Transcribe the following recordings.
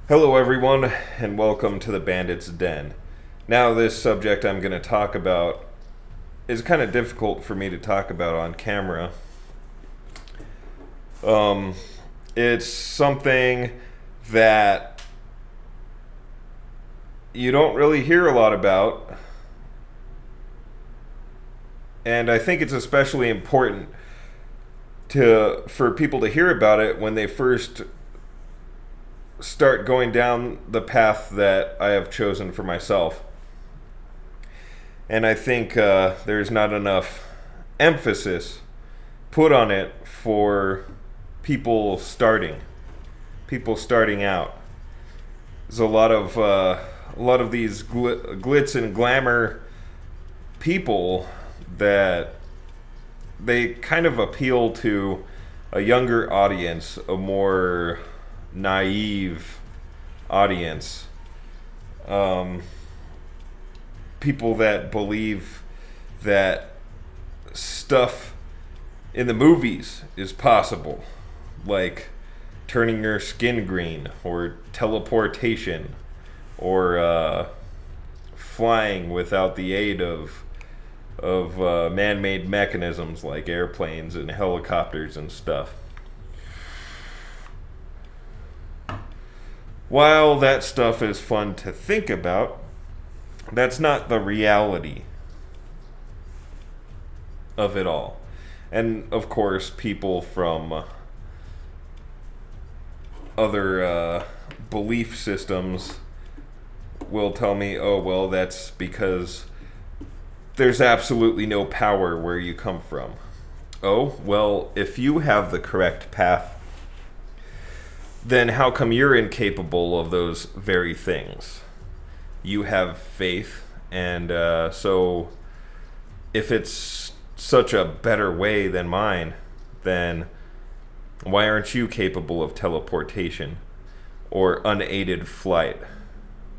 Hello, everyone, and welcome to the Bandit's Den. Now, this subject I'm going to talk about is kind of difficult for me to talk about on camera. It's something that you don't really hear a lot about, and I think it's especially important for people to hear about it when they first start going down the path that I have chosen for myself. And I think there's not enough emphasis put on it for people starting out. There's a lot of these glitz and glamour people that they kind of appeal to a younger audience, a more naive audience, people that believe that stuff in the movies is possible, like turning your skin green, or teleportation, or flying without the aid of man-made mechanisms like airplanes and helicopters and stuff. While that stuff is fun to think about, that's not the reality of it all. And of course, people from other belief systems will tell me, oh, well, that's because there's absolutely no power where you come from. Oh, well, if you have the correct path, then how come you're incapable of those very things? You have faith, and so if it's such a better way than mine, then why aren't you capable of teleportation, or unaided flight,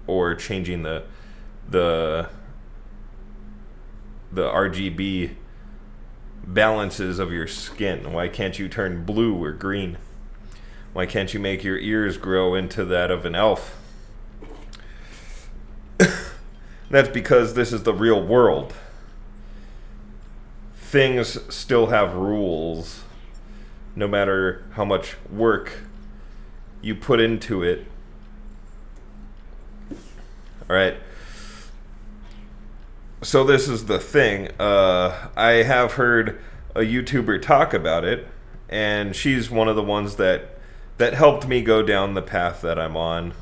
or changing the RGB balances of your skin? Why can't you turn blue or green? Why can't you make your ears grow into that of an elf? That's because this is the real world. Things still have rules, no matter how much work you put into it. Alright. So this is the thing. I have heard a YouTuber talk about it, and she's one of the ones that helped me go down the path that I'm on.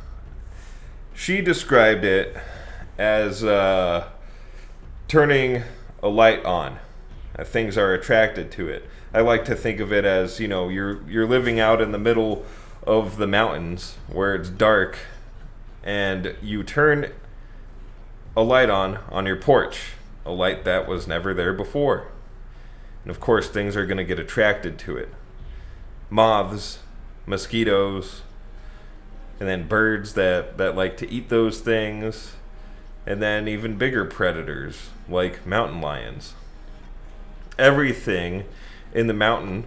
She described it as turning a light on. Things are attracted to it. I like to think of it as, you're living out in the middle of the mountains where it's dark, and you turn a light on your porch, a light that was never there before. And of course, things are going to get attracted to it. Moths, mosquitoes, and then birds that like to eat those things, and then even bigger predators like mountain lions. Everything in the mountain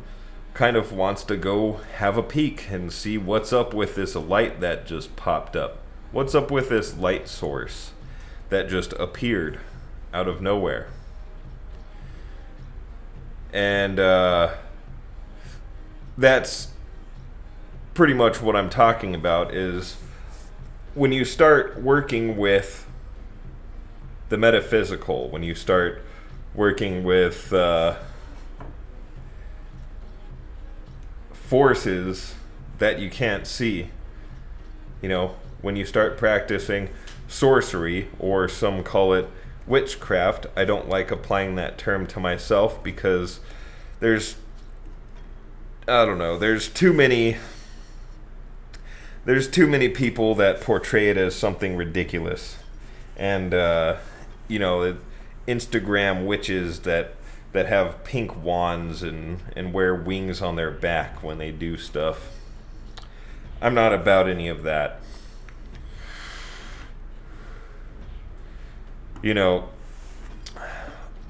kind of wants to go have a peek and see what's up with this light that just popped up. What's up with this light source that just appeared out of nowhere? And that's pretty much what I'm talking about, is when you start working with the metaphysical, when you start working with forces that you can't see, when you start practicing sorcery, or some call it witchcraft. I don't like applying that term to myself because there's too many people that portray it as something ridiculous. And Instagram witches that have pink wands and wear wings on their back when they do stuff. I'm not about any of that.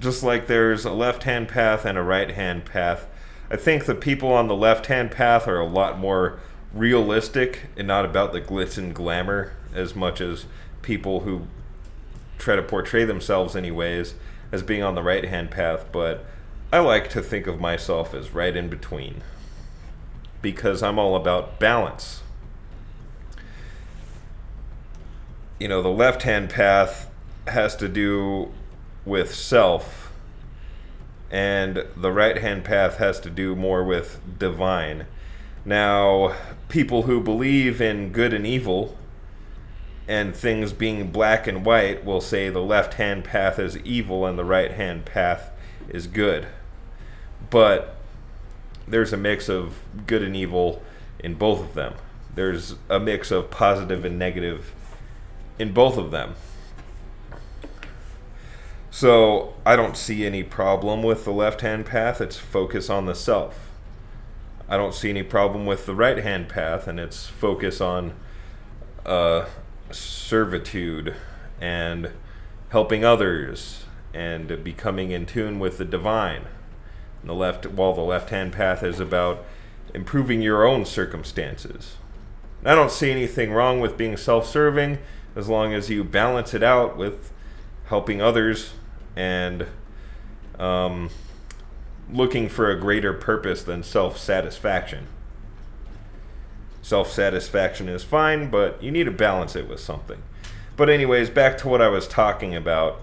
Just like there's a left-hand path and a right-hand path, I think the people on the left-hand path are a lot more realistic and not about the glitz and glamour as much as people who try to portray themselves anyways as being on the right hand path. But I like to think of myself as right in between because I'm all about balance. You know, the left hand path has to do with self, and the right hand path has to do more with divine. Now, people who believe in good and evil and things being black and white will say the left hand path is evil and the right hand path is good. But there's a mix of good and evil in both of them. There's a mix of positive and negative in both of them. So I don't see any problem with the left-hand path. It's focus on the self. I don't see any problem with the right-hand path, and it's focus on servitude and helping others and becoming in tune with the divine. While the left-hand path is about improving your own circumstances. I don't see anything wrong with being self-serving as long as you balance it out with helping others and looking for a greater purpose than self-satisfaction. Self-satisfaction is fine, but you need to balance it with something. But anyways, back to what I was talking about.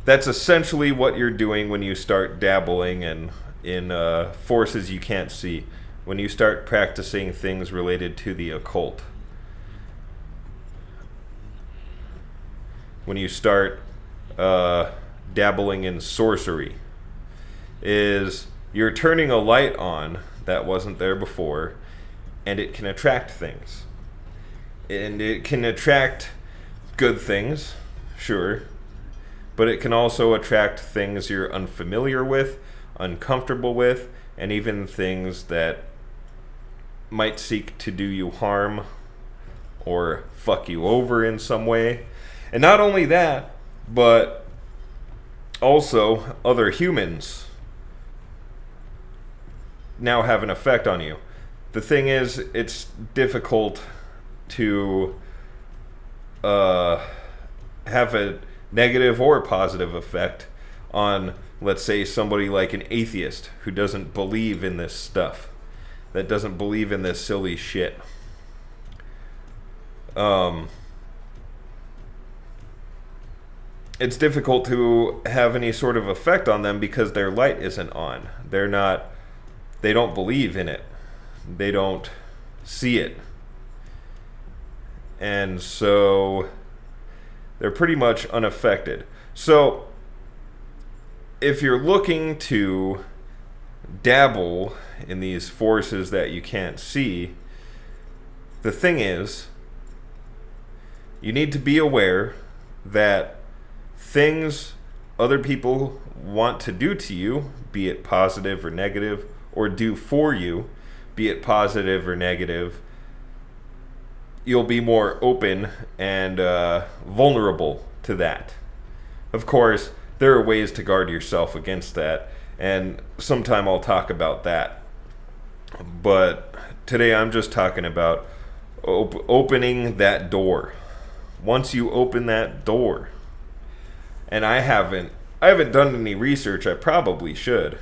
That's essentially what you're doing when you start dabbling in forces you can't see. When you start practicing things related to the occult. When you start dabbling in sorcery, is you're turning a light on that wasn't there before, and it can attract things. And it can attract good things, sure, but it can also attract things you're unfamiliar with, uncomfortable with, and even things that might seek to do you harm or fuck you over in some way. And not only that, but also other humans now have an effect on you. The thing is, it's difficult to have a negative or positive effect on, let's say, somebody like an atheist who doesn't believe in this stuff, that doesn't believe in this silly shit. It's difficult to have any sort of effect on them because their light isn't on. They don't believe in it. They don't see it. And so they're pretty much unaffected. So if you're looking to dabble in these forces that you can't see, the thing is, you need to be aware that things other people want to do to you, be it positive or negative, or do for you, be it positive or negative, you'll be more open and vulnerable to that. Of course, there are ways to guard yourself against that, and sometime I'll talk about that. But today I'm just talking about opening that door. Once you open that door, and I haven't done any research. I probably should.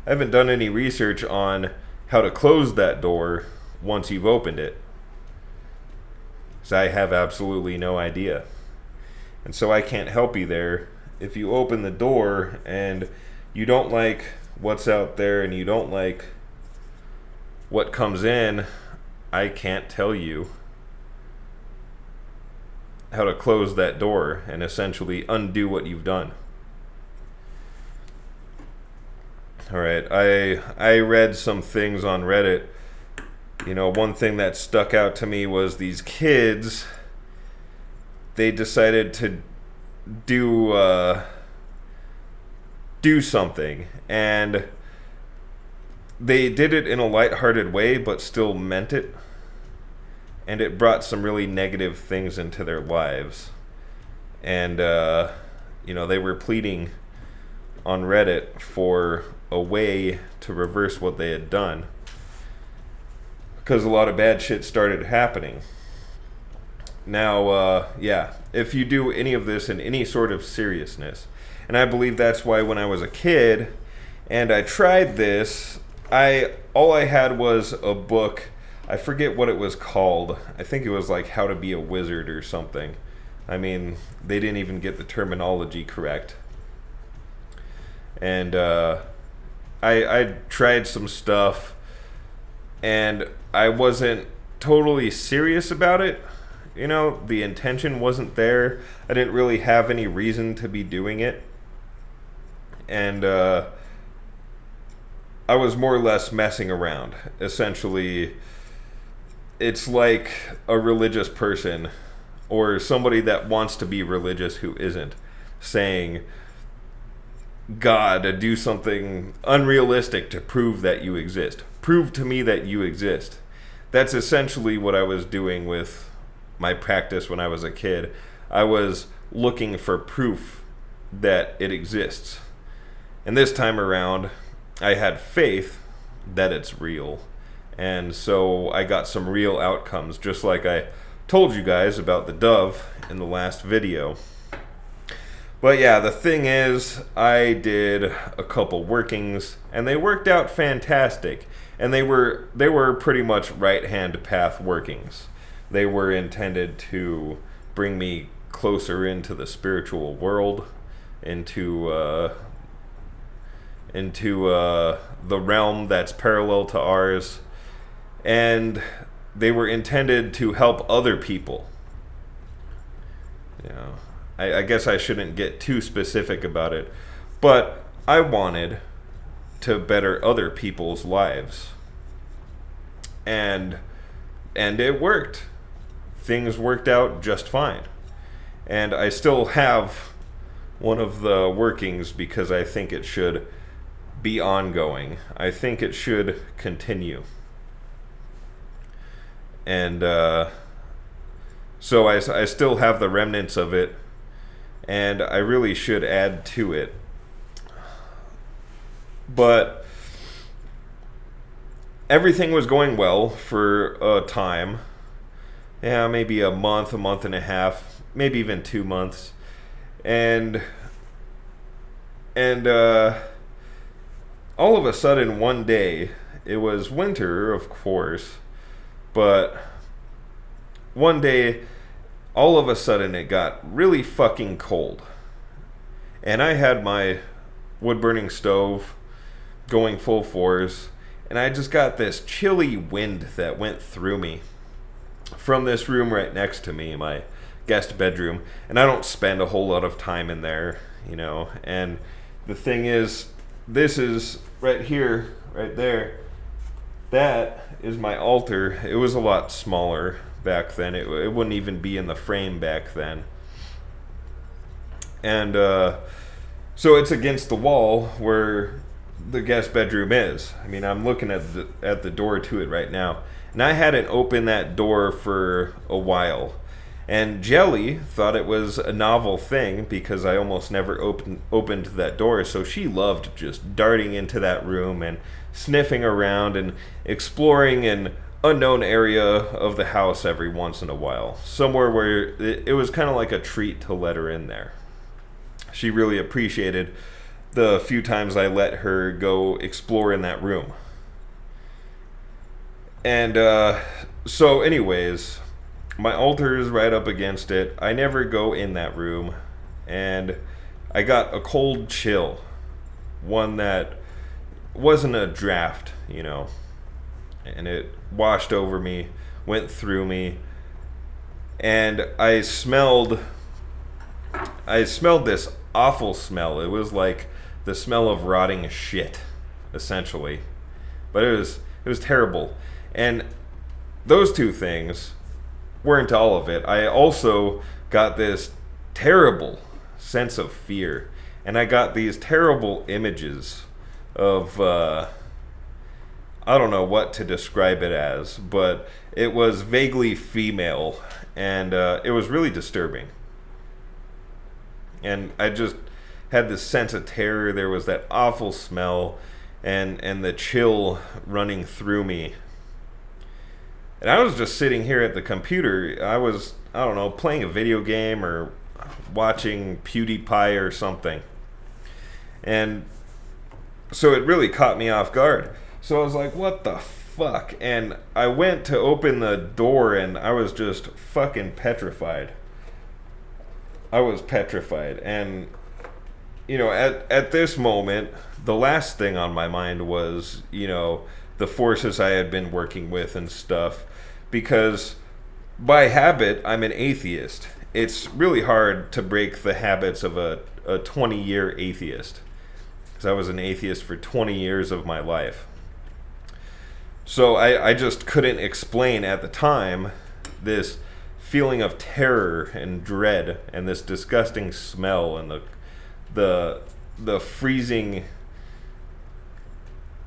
I haven't done any research on how to close that door once you've opened it, so I have absolutely no idea. And so I can't help you there. If you open the door and you don't like what's out there and you don't like what comes in, I can't tell you how to close that door and essentially undo what you've done. Alright, I read some things on Reddit. You know, one thing that stuck out to me was these kids, they decided to do something, and they did it in a lighthearted way but still meant it. And it brought some really negative things into their lives. And, they were pleading on Reddit for a way to reverse what they had done. because a lot of bad shit started happening. Now, if you do any of this in any sort of seriousness, and I believe that's why when I was a kid and I tried this, all I had was a book. I forget what it was called. I think it was like How to Be a Wizard or something. I mean, they didn't even get the terminology correct. And I tried some stuff, and I wasn't totally serious about it. You know, the intention wasn't there. I didn't really have any reason to be doing it. And I was more or less messing around. Essentially, it's like a religious person or somebody that wants to be religious who isn't, saying, God, do something unrealistic to prove that you exist. Prove to me that you exist. That's essentially what I was doing with my practice when I was a kid. I was looking for proof that it exists. And this time around, I had faith that it's real. And so I got some real outcomes, just like I told you guys about the dove in the last video. But yeah, the thing is, I did a couple workings, and they worked out fantastic. And they were pretty much right-hand path workings. They were intended to bring me closer into the spiritual world, into the realm that's parallel to ours. And they were intended to help other people. You know, I guess I shouldn't get too specific about it, but I wanted to better other people's lives. And it worked. Things worked out just fine. And I still have one of the workings because I think it should be ongoing. I think it should continue. And so I still have the remnants of it, and I really should add to it. But everything was going well for a time. Yeah, maybe a month and a half, maybe even 2 months. And all of a sudden one day, it was winter, of course, but one day, all of a sudden, it got really fucking cold. And I had my wood-burning stove going full force, and I just got this chilly wind that went through me from this room right next to me, my guest bedroom. And I don't spend a whole lot of time in there, you know. And the thing is, this is right here, right there. That is my altar. It was a lot smaller back then. It wouldn't even be in the frame back then. And so it's against the wall where the guest bedroom is. I mean, I'm looking at the door to it right now. And I hadn't opened that door for a while. And Jelly thought it was a novel thing because I almost never opened that door. So she loved just darting into that room and sniffing around and exploring an unknown area of the house every once in a while. Somewhere where it was kind of like a treat to let her in there. She really appreciated the few times I let her go explore in that room. And so anyways, my altar is right up against it. I never go in that room. And I got a cold chill. One that wasn't a draft, you know. And it washed over me, went through me. And I smelled this awful smell. It was like the smell of rotting shit, essentially. But it was terrible. And those two things weren't all of it. I also got this terrible sense of fear. And I got these terrible images of, I don't know what to describe it as, but it was vaguely female. And it was really disturbing. And I just had this sense of terror. There was that awful smell and the chill running through me. And I was just sitting here at the computer. I don't know, playing a video game or watching PewDiePie or something. And so it really caught me off guard. So I was like, what the fuck? And I went to open the door and I was just fucking petrified. I was petrified. And, you know, at this moment, the last thing on my mind was, you know, the forces I had been working with and stuff. Because by habit, I'm an atheist. It's really hard to break the habits of a 20-year atheist. Because I was an atheist for 20 years of my life. So I just couldn't explain at the time this feeling of terror and dread and this disgusting smell and the freezing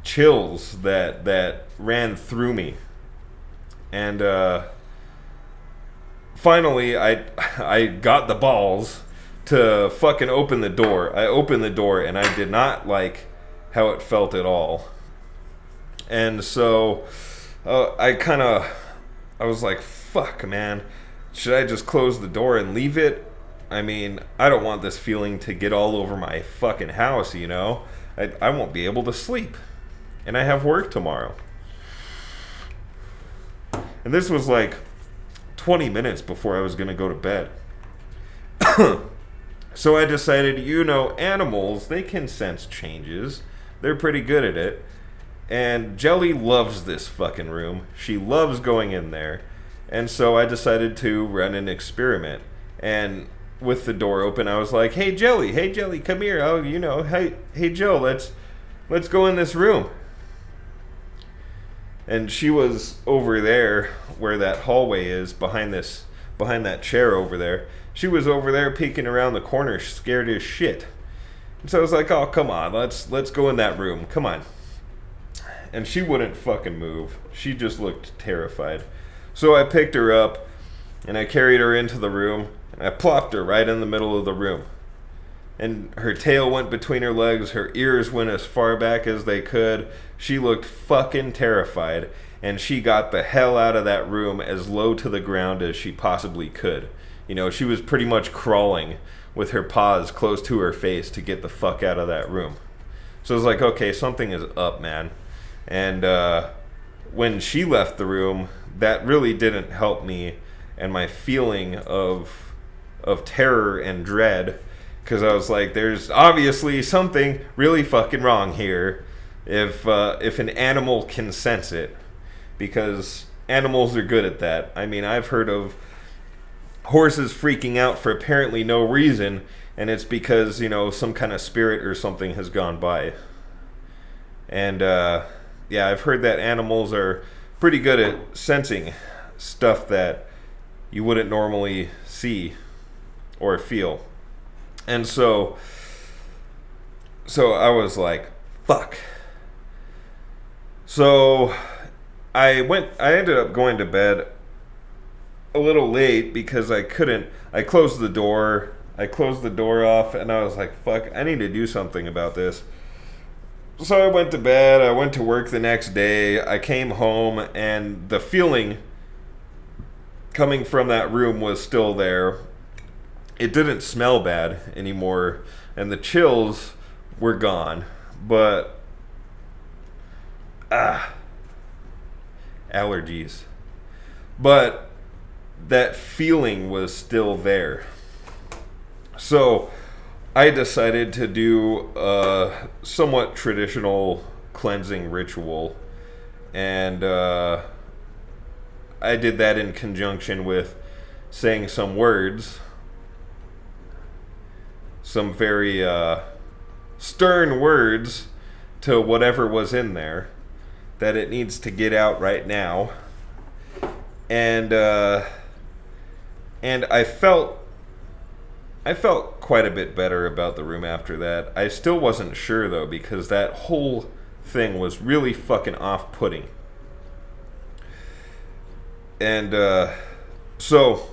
chills that ran through me. And finally I got the balls to fucking open the door. I opened the door and I did not like how it felt at all. And so I was like, fuck, man. Should I just close the door and leave it? I mean, I don't want this feeling to get all over my fucking house, you know? I won't be able to sleep. And I have work tomorrow. And this was like 20 minutes before I was going to go to bed. So I decided, you know, animals, they can sense changes. They're pretty good at it. And Jelly loves this fucking room. She loves going in there. And so I decided to run an experiment. And with the door open, I was like, hey Jelly, come here. Oh, you know, hey Joe, let's go in this room. And she was over there where that hallway is, behind that chair over there. She was over there peeking around the corner, scared as shit. And so I was like, oh, come on, let's go in that room. Come on. And she wouldn't fucking move. She just looked terrified. So I picked her up and I carried her into the room and I plopped her right in the middle of the room. And her tail went between her legs, her ears went as far back as they could. She looked fucking terrified, and she got the hell out of that room as low to the ground as she possibly could. You know, she was pretty much crawling with her paws close to her face to get the fuck out of that room. So I was like, okay, something is up, man. And when she left the room, that really didn't help me and my feeling of terror and dread. Because I was like, there's obviously something really fucking wrong here if an animal can sense it. Because animals are good at that. I mean, I've heard of horses freaking out for apparently no reason, and it's because, you know, some kind of spirit or something has gone by. And, yeah, I've heard that animals are pretty good at sensing stuff that you wouldn't normally see or feel. And so I was like, fuck. So I ended up going to bed a little late because I closed the door off and I was like, fuck, I need to do something about this. So I went to bed, I went to work the next day, I came home and the feeling coming from that room was still there. It didn't smell bad anymore, and the chills were gone, but allergies. But that feeling was still there. So I decided to do a somewhat traditional cleansing ritual, and I did that in conjunction with saying some words. Some very stern words to whatever was in there that it needs to get out right now. And I felt quite a bit better about the room after that. I still wasn't sure though, because that whole thing was really fucking off-putting. And so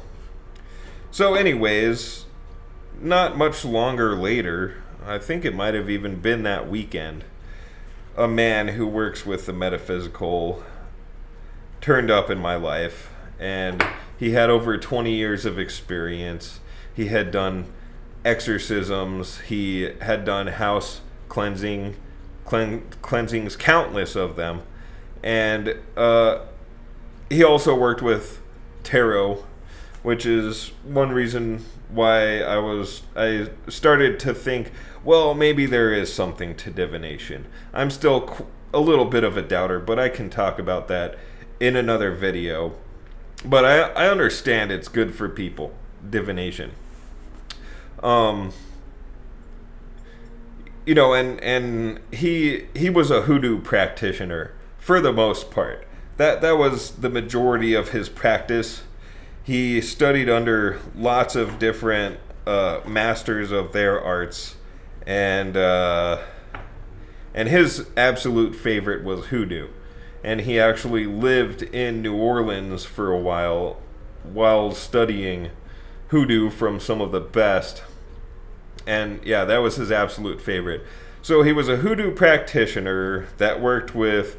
anyways, not much longer later, I think it might have even been that weekend, a man who works with the metaphysical turned up in my life, and he had over 20 years of experience. He had done exorcisms. He had done house cleansings, countless of them, and he also worked with tarot, which is one reason why I started to think, well, maybe there is something to divination. I'm still a little bit of a doubter, but I can talk about that in another video. But I understand it's good for people, divination. And he was a hoodoo practitioner for the most part. That was the majority of his practice. He studied under lots of different masters of their arts, and his absolute favorite was hoodoo. And he actually lived in New Orleans for a while studying hoodoo from some of the best. And yeah, that was his absolute favorite. So he was a hoodoo practitioner that worked with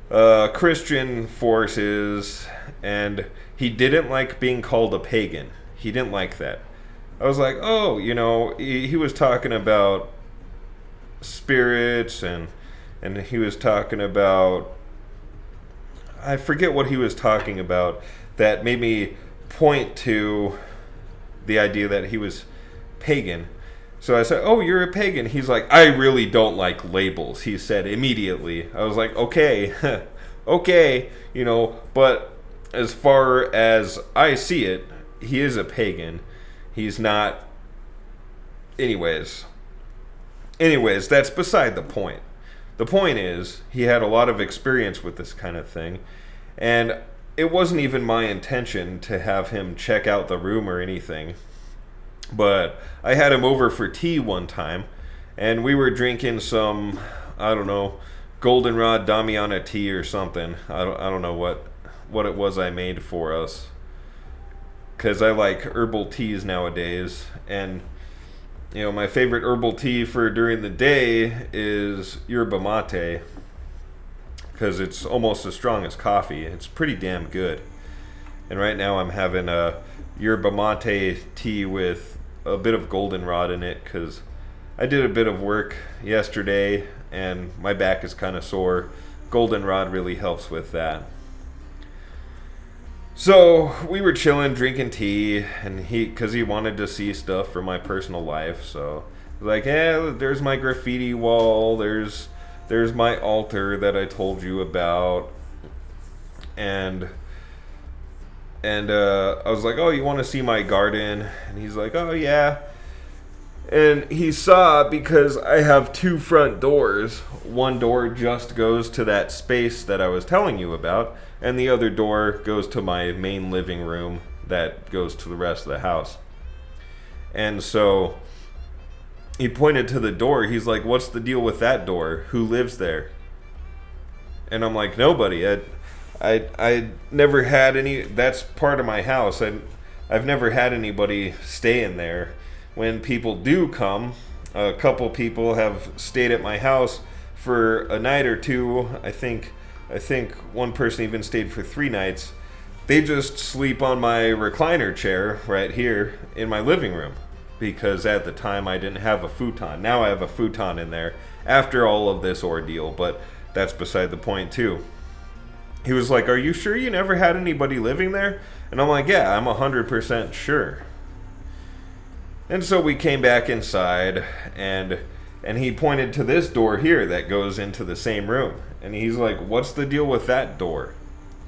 Christian forces, and he didn't like being called a pagan. He didn't like that. I was like, oh, he was talking about spirits, and he was talking about, I forget what he was talking about that made me point to the idea that he was pagan. So I said, oh, you're a pagan. He's like, I really don't like labels, he said immediately. I was like, okay, okay, but as far as I see it, he is a pagan. He's not. Anyways, that's beside the point. The point is, he had a lot of experience with this kind of thing, and it wasn't even my intention to have him check out the room or anything. But I had him over for tea one time, and we were drinking some, I don't know, goldenrod Damiana tea or something. I don't know what it was I made for us, because I like herbal teas nowadays, and my favorite herbal tea for during the day is yerba mate, because it's almost as strong as coffee. It's pretty damn good. And right now I'm having a yerba mate tea with a bit of goldenrod in it, because I did a bit of work yesterday and my back is kind of sore. Goldenrod really helps with that. So we were chilling, drinking tea, and because he wanted to see stuff from my personal life. So like, yeah, there's my graffiti wall. There's my altar that I told you about, and I was like, oh, you want to see my garden? And he's like, oh yeah. And he saw, because I have two front doors. One door just goes to that space that I was telling you about, and the other door goes to my main living room that goes to the rest of the house. And so he pointed to the door. He's like, what's the deal with that door? Who lives there? And I'm like, nobody. I never had any. That's part of my house. I've never had anybody stay in there. When people do come, a couple people have stayed at my house for a night or two. I think one person even stayed for 3 nights. They just sleep on my recliner chair right here in my living room, because at the time I didn't have a futon. Now I have a futon in there after all of this ordeal, but that's beside the point too. He was like, are you sure you never had anybody living there? And I'm like, yeah, I'm 100% sure. And so we came back inside, and he pointed to this door here that goes into the same room. And he's like, what's the deal with that door?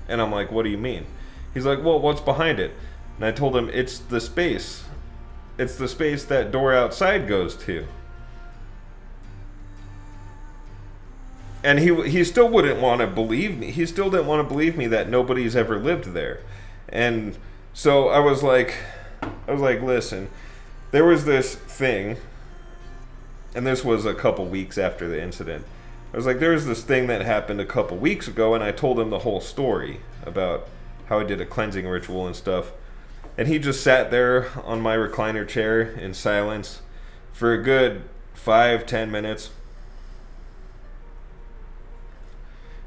And I'm like, what do you mean? He's like, well, what's behind it? And I told him, it's the space. It's the space that door outside goes to. And he still wouldn't want to believe me. He still didn't want to believe me that nobody's ever lived there. And so I was like, listen, there was this thing, and this was a couple weeks after the incident. I was like, there was this thing that happened a couple weeks ago, and I told him the whole story about how I did a cleansing ritual and stuff. And he just sat there on my recliner chair in silence for a good 5-10 minutes.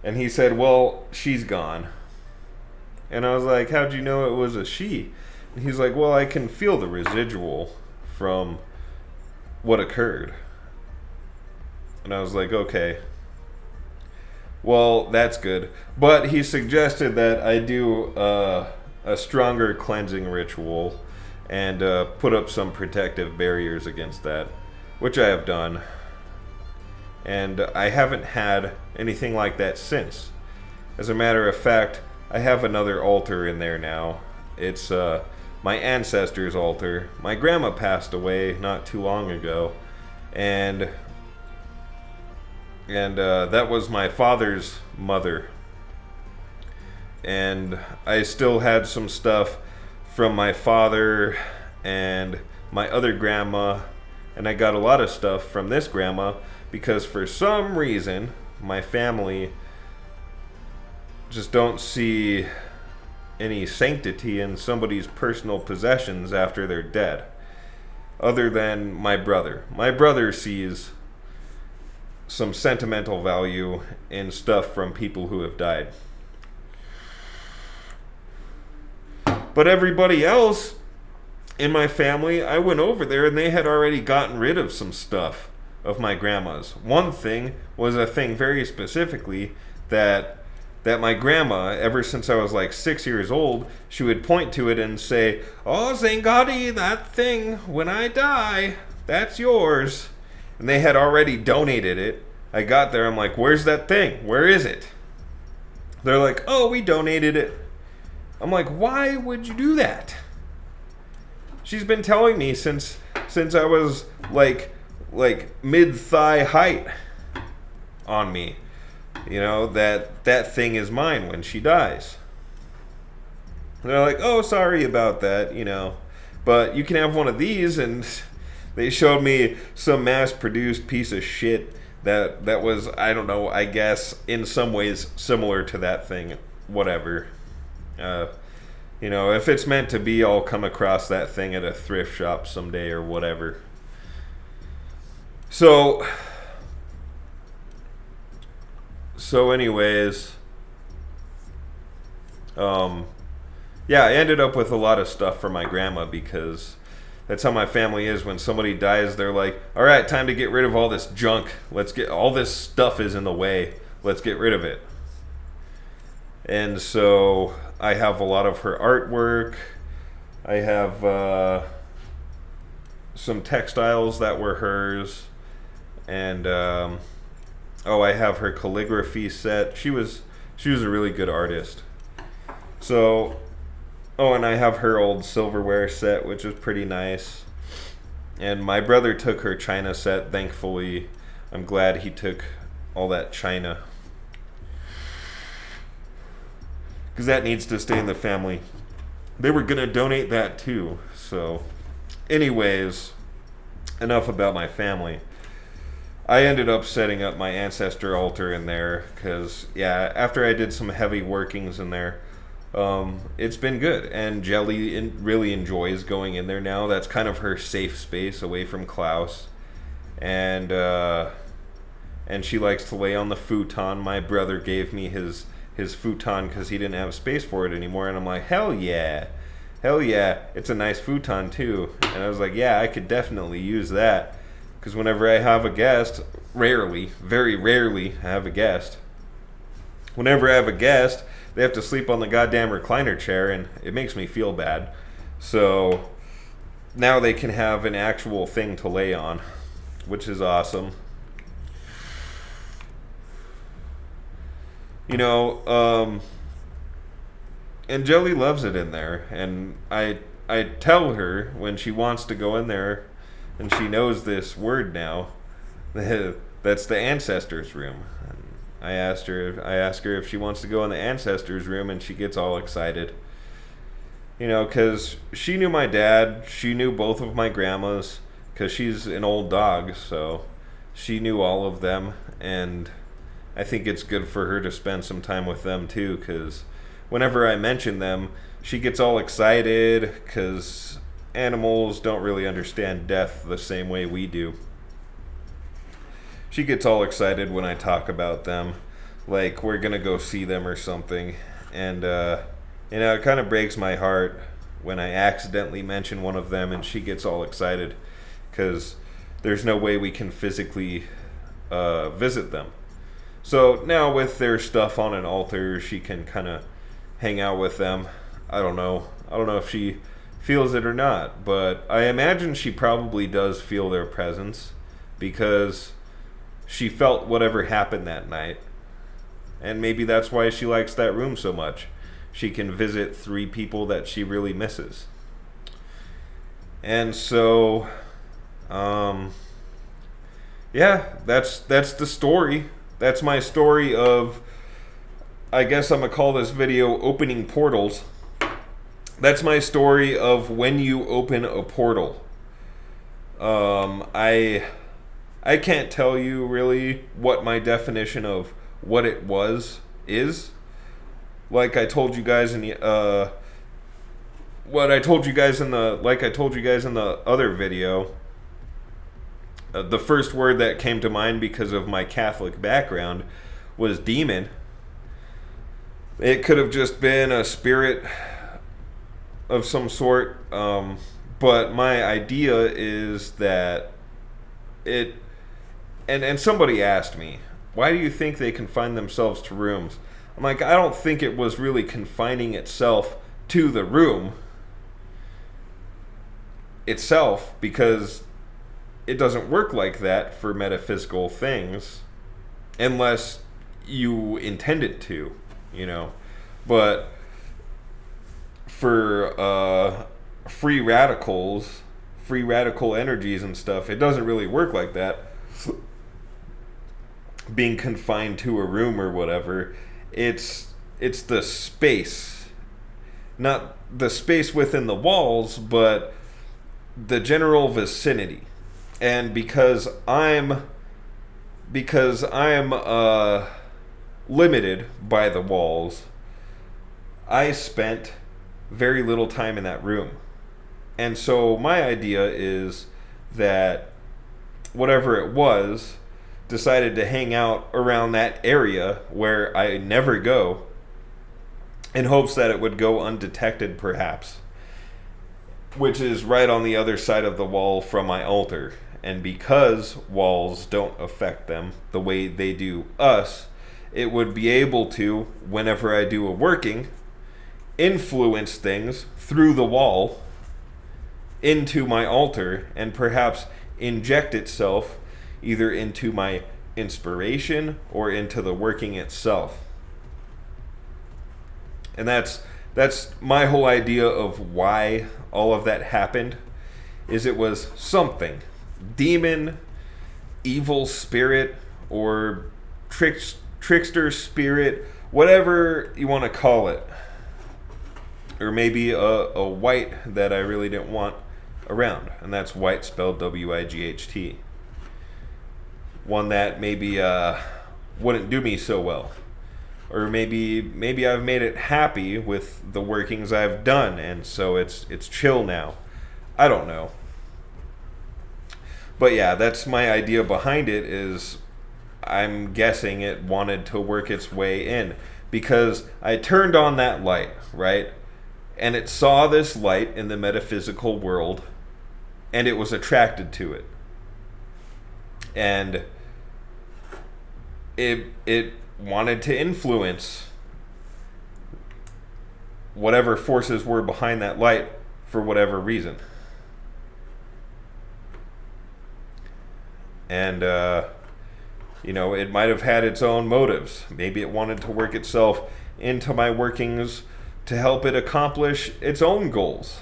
And he said, well, she's gone. And I was like, how'd you know it was a she? And he's like, well, I can feel the residual from what occurred. And I was like, okay. Well, that's good. But he suggested that I do a stronger cleansing ritual and put up some protective barriers against that, which I have done. And I haven't had anything like that since. As a matter of fact, I have another altar in there now. It's my ancestor's altar. My grandma passed away not too long ago, and that was my father's mother. And I still had some stuff from my father and my other grandma, and I got a lot of stuff from this grandma because for some reason my family just don't see any sanctity in somebody's personal possessions after they're dead, other than my brother. My brother sees some sentimental value in stuff from people who have died. But everybody else in my family, I went over there and they had already gotten rid of some stuff of my grandma's. One thing was a thing very specifically that my grandma, ever since I was like 6 years old, she would point to it and say, "Oh, Zangadi, that thing, when I die, that's yours." And they had already donated it. I got there, I'm like, "Where's that thing? Where is it?" They're like, "Oh, we donated it." I'm like, "Why would you do that?" She's been telling me since I was like mid-thigh height on me, that thing is mine when she dies. And they're like, "Oh, sorry about that, but you can have one of these." And they showed me some mass-produced piece of shit that was, I don't know, I guess in some ways similar to that thing. Whatever. If it's meant to be, I'll come across that thing at a thrift shop someday or whatever. So anyways, yeah, I ended up with a lot of stuff for my grandma because that's how my family is. When somebody dies, they're like, "All right, time to get rid of all this junk. All this stuff is in the way. Let's get rid of it." And so I have a lot of her artwork. I have some textiles that were hers. And I have her calligraphy set. She was a really good artist. So, and I have her old silverware set, which is pretty nice. And my brother took her china set, thankfully. I'm glad he took all that china, because that needs to stay in the family. They were going to donate that too. So, anyways, enough about my family. I ended up setting up my ancestor altar in there because, yeah, after I did some heavy workings in there, it's been good. And Jelly really enjoys going in there now. That's kind of her safe space away from Klaus. And she likes to lay on the futon. My brother gave me his futon because he didn't have space for it anymore. And I'm like, hell yeah, it's a nice futon too. And I was like, yeah, I could definitely use that. Because whenever I have a guest, very rarely I have a guest. Whenever I have a guest, they have to sleep on the goddamn recliner chair, and it makes me feel bad. So now they can have an actual thing to lay on, which is awesome. And Jelly loves it in there, and I tell her when she wants to go in there, and she knows this word now, that's the ancestors room. And I ask her if she wants to go in the ancestors room, and she gets all excited. Because she knew my dad, she knew both of my grandmas, because she's an old dog, so she knew all of them, and I think it's good for her to spend some time with them too, because whenever I mention them, she gets all excited, because animals don't really understand death the same way we do. She gets all excited when I talk about them, like we're gonna go see them or something, and It kind of breaks my heart when I accidentally mention one of them and she gets all excited because there's no way we can physically visit them. So now with their stuff on an altar, she can kind of hang out with them. I don't know. I don't know if she feels it or not, but I imagine she probably does feel their presence because she felt whatever happened that night. And maybe that's why she likes that room so much. She can visit 3 people that she really misses. And so, yeah, that's the story. That's my story of, I guess I'm going to call this video Opening Portals. That's my story of when you open a portal. I can't tell you really what my definition of what it is. Like I told you guys in the like I told you guys in the other video, the first word that came to mind because of my Catholic background was demon. It could have just been a spirit of some sort, but my idea is that it, and somebody asked me, why do you think they confine themselves to rooms? I'm like, I don't think it was really confining itself to the room itself, because it doesn't work like that for metaphysical things unless you intend it to, But for free radical energies and stuff, it doesn't really work like that. Being confined to a room or whatever, it's the space, not the space within the walls, but the general vicinity. And because I'm limited by the walls, I spent very little time in that room. And so my idea is that whatever it was decided to hang out around that area where I never go, in hopes that it would go undetected perhaps, which is right on the other side of the wall from my altar. And because walls don't affect them the way they do us, it would be able to, whenever I do a working, influence things through the wall into my altar and perhaps inject itself either into my inspiration or into the working itself. And that's my whole idea of why all of that happened, is it was something. Demon, evil spirit, or trickster spirit, whatever you want to call it. Or maybe a white that I really didn't want around. And that's white spelled W-I-G-H-T. One that maybe wouldn't do me so well. Or maybe I've made it happy with the workings I've done, and so it's chill now. I don't know. But yeah, that's my idea behind it, is I'm guessing it wanted to work its way in. Because I turned on that light, right? And it saw this light in the metaphysical world, and it was attracted to it. And it wanted to influence whatever forces were behind that light for whatever reason. And, it might have had its own motives. Maybe it wanted to work itself into my workings to help it accomplish its own goals.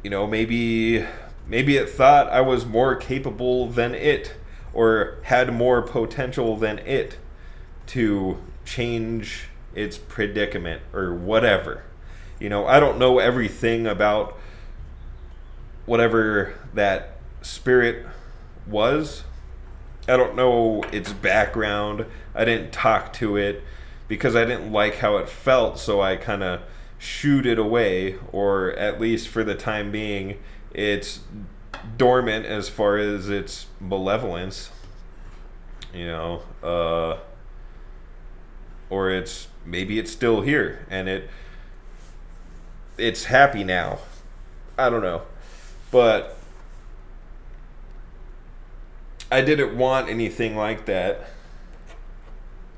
Maybe it thought I was more capable than it, or had more potential than it to change its predicament or whatever. I don't know everything about whatever that spirit was. I don't know its background. I didn't talk to it because I didn't like how it felt, so I kind of shooed it away, or at least for the time being, it's dormant as far as its malevolence. or maybe it's still here and it's happy now. I don't know. But I didn't want anything like that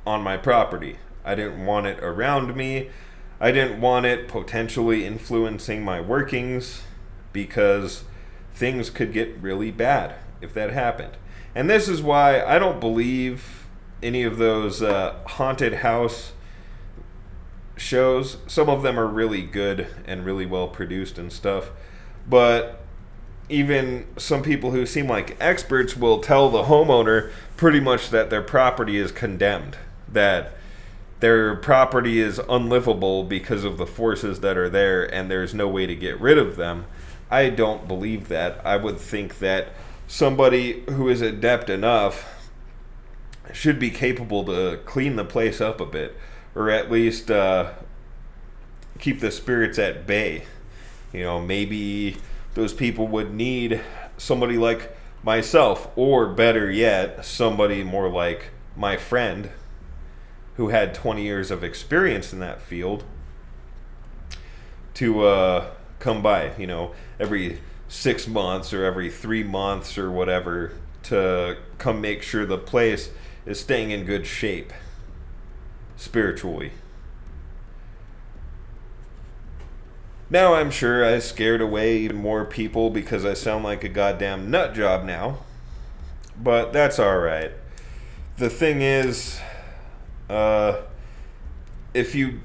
on my property. I didn't want it around me. I didn't want it potentially influencing my workings, because things could get really bad if that happened. And this is why I don't believe any of those haunted house shows. Some of them are really good and really well produced and stuff, but even some people who seem like experts will tell the homeowner pretty much that their property is condemned, that their property is unlivable because of the forces that are there and there's no way to get rid of them. I don't believe that. I would think that somebody who is adept enough should be capable to clean the place up a bit, or at least keep the spirits at bay. Maybe those people would need somebody like myself, or better yet, somebody more like my friend who had 20 years of experience in that field to come by, every 6 months or every 3 months or whatever, to come make sure the place is staying in good shape spiritually. Now I'm sure I scared away even more people because I sound like a goddamn nut job now, but that's alright. The thing is, if you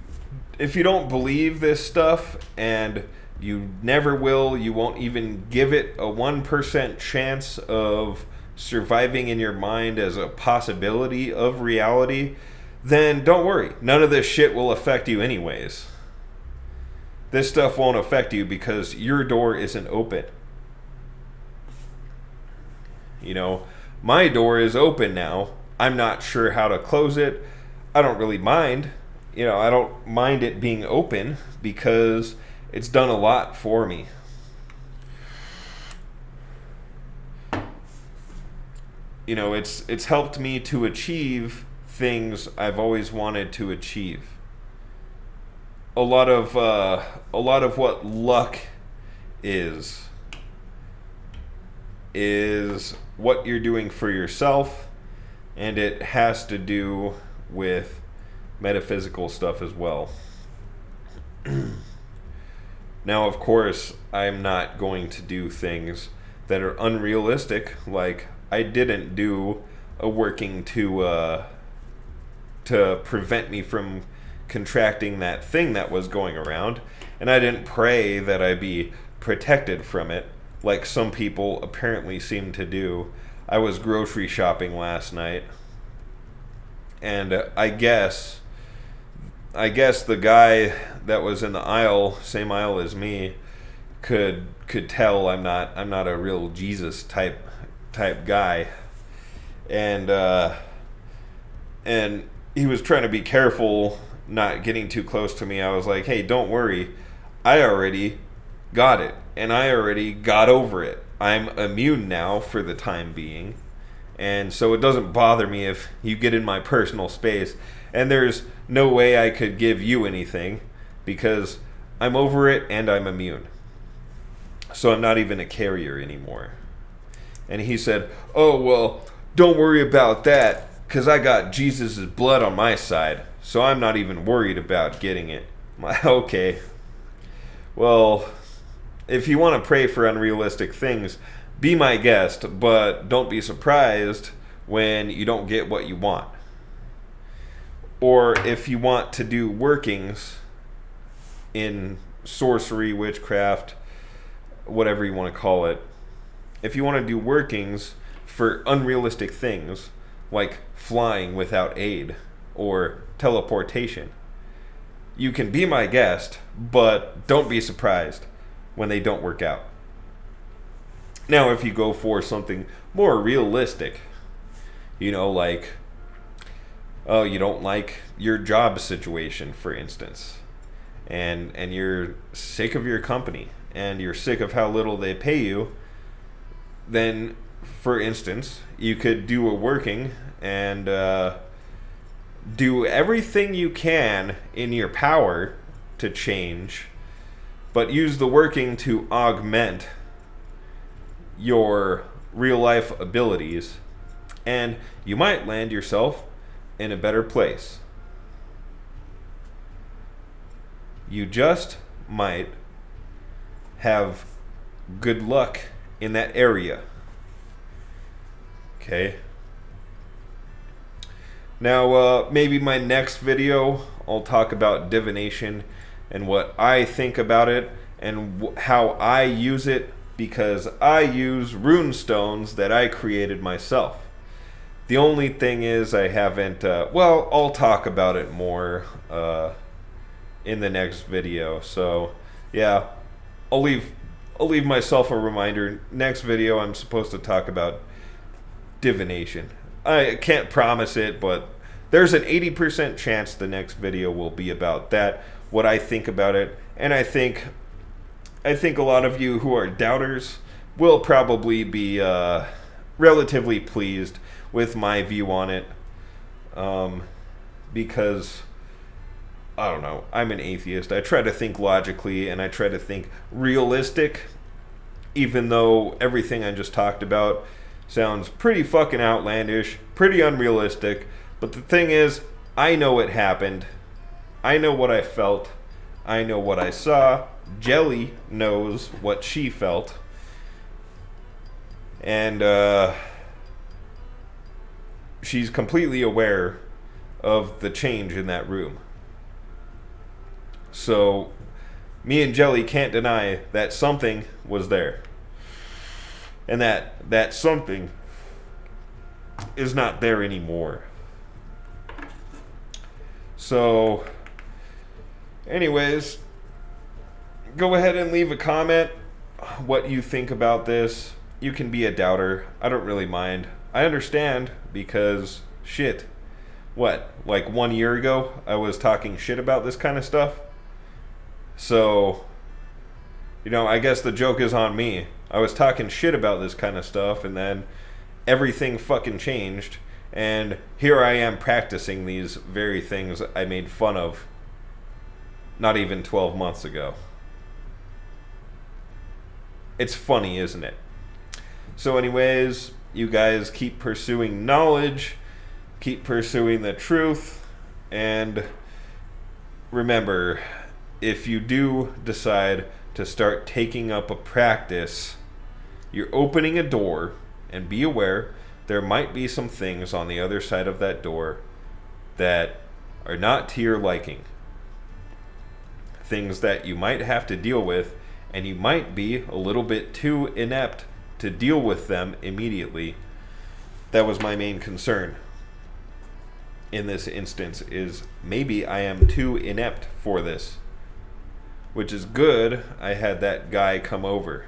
don't believe this stuff, and you never will, you won't even give it a 1% chance of surviving in your mind as a possibility of reality, then don't worry. None of this shit will affect you anyways. This stuff won't affect you because your door isn't open. My door is open now. I'm not sure how to close it. I don't really mind. I don't mind it being open because it's done a lot for me. It's helped me to achieve things I've always wanted to achieve. A lot of what luck is what you're doing for yourself, and it has to do with metaphysical stuff as well. Now, of course, I'm not going to do things that are unrealistic. Like, I didn't do a working to prevent me from contracting that thing that was going around, and I didn't pray that I be protected from it like some people apparently seem to do. I was grocery shopping last night, and I guess the guy that was in the aisle, same aisle as me, could tell I'm not a real Jesus type guy, and he was trying to be careful not getting too close to me. I was like, hey, don't worry, I already got it, and I already got over it. I'm immune now for the time being, and so it doesn't bother me if you get in my personal space, and there's no way I could give you anything because I'm over it and I'm immune. So I'm not even a carrier anymore. And he said, oh, well, don't worry about that because I got Jesus' blood on my side, so I'm not even worried about getting it. I'm like, okay. Well, if you want to pray for unrealistic things, be my guest, but don't be surprised when you don't get what you want. Or if you want to do workings in sorcery, witchcraft, whatever you want to call it, if you want to do workings for unrealistic things like flying without aid or teleportation, you can be my guest, but don't be surprised when they don't work out. Now, if you go for something more realistic, like, oh, you don't like your job situation, for instance, and you're sick of your company, and you're sick of how little they pay you, then, for instance, you could do a working and do everything you can in your power to change, but use the working to augment your real life abilities, and you might land yourself in a better place. You just might have good luck in that area. Okay? Now, maybe my next video, I'll talk about divination and what I think about it and how I use it, because I use rune stones that I created myself. The only thing is I haven't, I'll talk about it more in the next video. So, yeah, I'll leave myself a reminder. Next video, I'm supposed to talk about divination. I can't promise it, but there's an 80% chance the next video will be about that, what I think about it, and I think a lot of you who are doubters will probably be relatively pleased with my view on it, because I don't know, I'm an atheist. I try to think logically and I try to think realistic, even though everything I just talked about sounds pretty fucking outlandish, pretty unrealistic. But the thing is, I know it happened. I know what I felt. I know what I saw. Jelly knows what she felt. And she's completely aware of the change in that room. So me and Jelly can't deny that something was there. And that something is not there anymore. So, anyways, go ahead and leave a comment what you think about this. You can be a doubter. I don't really mind. I understand, because shit. What, like 1 year ago, I was talking shit about this kind of stuff? So, I guess the joke is on me. I was talking shit about this kind of stuff, and then everything fucking changed, and here I am practicing these very things I made fun of not even 12 months ago. It's funny, isn't it? So anyways, you guys keep pursuing knowledge, keep pursuing the truth, and remember, if you do decide to start taking up a practice, you're opening a door, and be aware there might be some things on the other side of that door that are not to your liking. Things that you might have to deal with, and you might be a little bit too inept to deal with them immediately. That was my main concern in this instance, is maybe I am too inept for this. Which is good, I had that guy come over.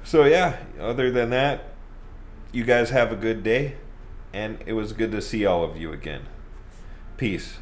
So yeah, other than that, you guys have a good day, and it was good to see all of you again. Peace.